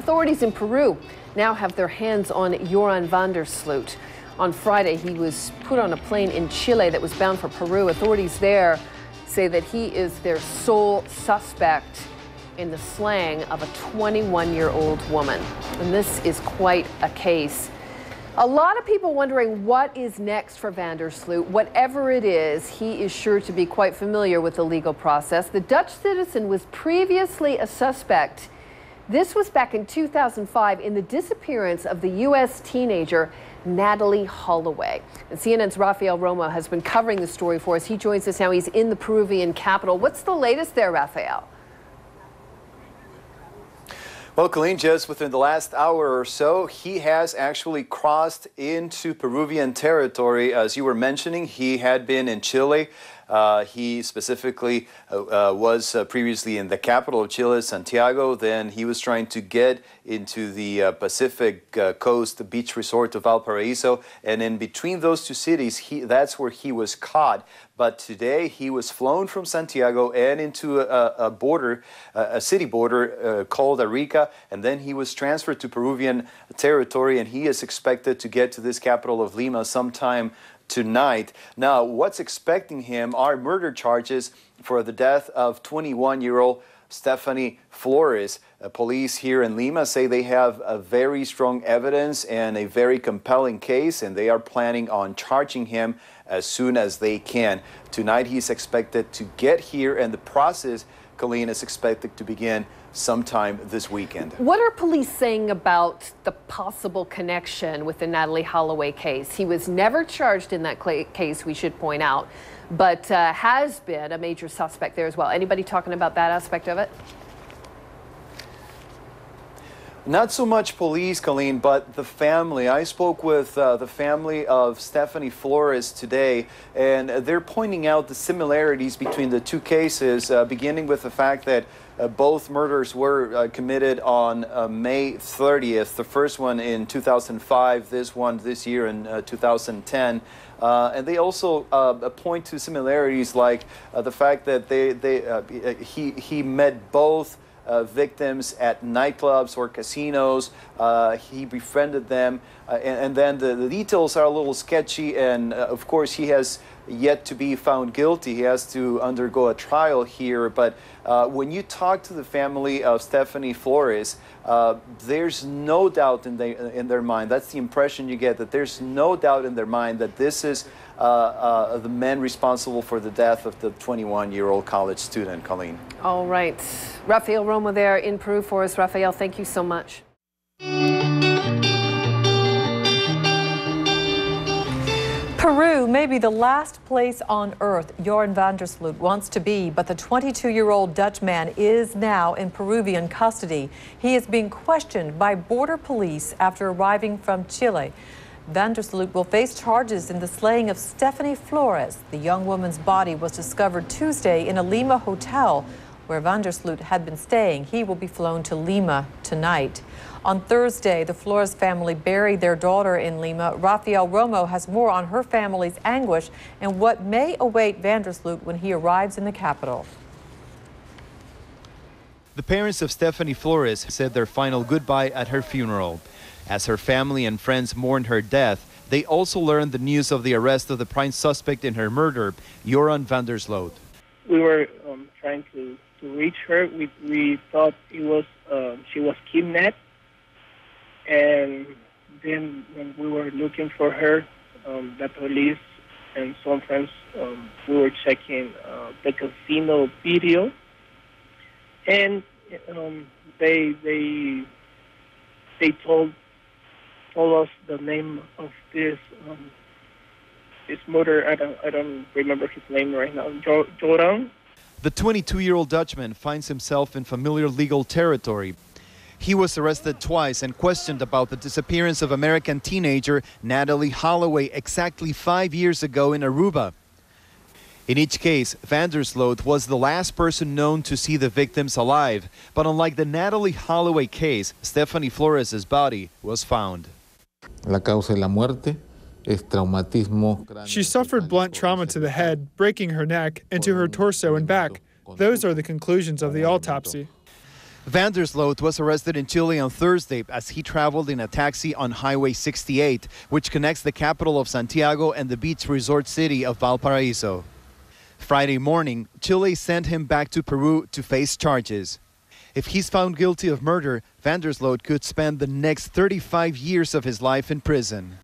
Authorities in Peru now have their hands on Joran van der Sloot. On Friday, he was put on a plane in Chile that was bound for Peru. Authorities there say that he is their sole suspect in the slaying of a 21-year-old woman. And this is quite a case. A lot of people wondering what is next for van der Sloot. Whatever it is, he is sure to be quite familiar with the legal process. The Dutch citizen was previously a suspect. This was back in 2005 in the disappearance of the U.S. teenager Natalee Holloway. And CNN's Rafael Romo has been covering the story for us. He joins us now. He's in the Peruvian capital. What's the latest there, Rafael? Well, Colleen, just within the last hour or so, he has actually crossed into Peruvian territory. As you were mentioning, he had been in Chile. He specifically was previously in the capital of Chile, Santiago. Then he was trying to get into the Pacific coast beach resort of Valparaiso. And in between those two cities, that's where he was caught. But today he was flown from Santiago and into a city border called Arica. And then he was transferred to Peruvian territory. And he is expected to get to this capital of Lima sometime tonight. Now, what's expecting him are murder charges for the death of 21-year-old Stephanie Flores. Police here in Lima say they have a very strong evidence and a very compelling case, and they are planning on charging him as soon as they can. Tonight, he's expected to get here, and the process, Colleen, is expected to begin sometime this weekend. What are police saying about the possible connection with the Natalee Holloway case? He was never charged in that case, we should point out, but has been a major suspect there as well. Anybody talking about that aspect of it? Not so much police, Colleen, but the family. I spoke with the family of Stephanie Flores today, and they're pointing out the similarities between the two cases, beginning with the fact that both murders were committed on May 30th, the first one in 2005, this one this year in 2010. And they also point to similarities like the fact that he met both victims at nightclubs or casinos. He befriended them, and then the details are a little sketchy, and of course he has yet to be found guilty. He has to undergo a trial here, but when you talk to the family of Stephanie Flores, there's no doubt in their mind, that's the impression you get, that there's no doubt in their mind that this is the men responsible for the death of the 21-year-old college student, Colleen. All right. Rafael Romo there in Peru for us. Rafael, thank you so much. Peru may be the last place on earth Joran van der Sloot wants to be, but the 22-year-old Dutch man is now in Peruvian custody. He is being questioned by border police after arriving from Chile. Van der Sloot will face charges in the slaying of Stephanie Flores. The young woman's body was discovered Tuesday in a Lima hotel where van der Sloot had been staying. He will be flown to Lima tonight. On Thursday, the Flores family buried their daughter in Lima. Rafael Romo has more on her family's anguish and what may await van der Sloot when he arrives in the capital. The parents of Stephanie Flores said their final goodbye at her funeral. As her family and friends mourned her death, they also learned the news of the arrest of the prime suspect in her murder, Joran van der Sloot. We were trying to reach her. We thought it was she was kidnapped. And then when we were looking for her, the police and some friends, we were checking the casino video, and they told us the name of this murderer. I don't remember his name right now. Joran. The 22-year-old Dutchman finds himself in familiar legal territory. He was arrested twice and questioned about the disappearance of American teenager Natalee Holloway exactly 5 years ago in Aruba. In each case, van der Sloot was the last person known to see the victims alive. But unlike the Natalee Holloway case, Stephanie Flores' body was found. La causa de la muerte es traumatismo. She suffered blunt trauma to the head, breaking her neck, and to her torso and back. Those are the conclusions of the autopsy. van der Sloot was arrested in Chile on Thursday as he traveled in a taxi on Highway 68, which connects the capital of Santiago and the beach resort city of Valparaiso. Friday morning, Chile sent him back to Peru to face charges. If he's found guilty of murder, van der Sloot could spend the next 35 years of his life in prison.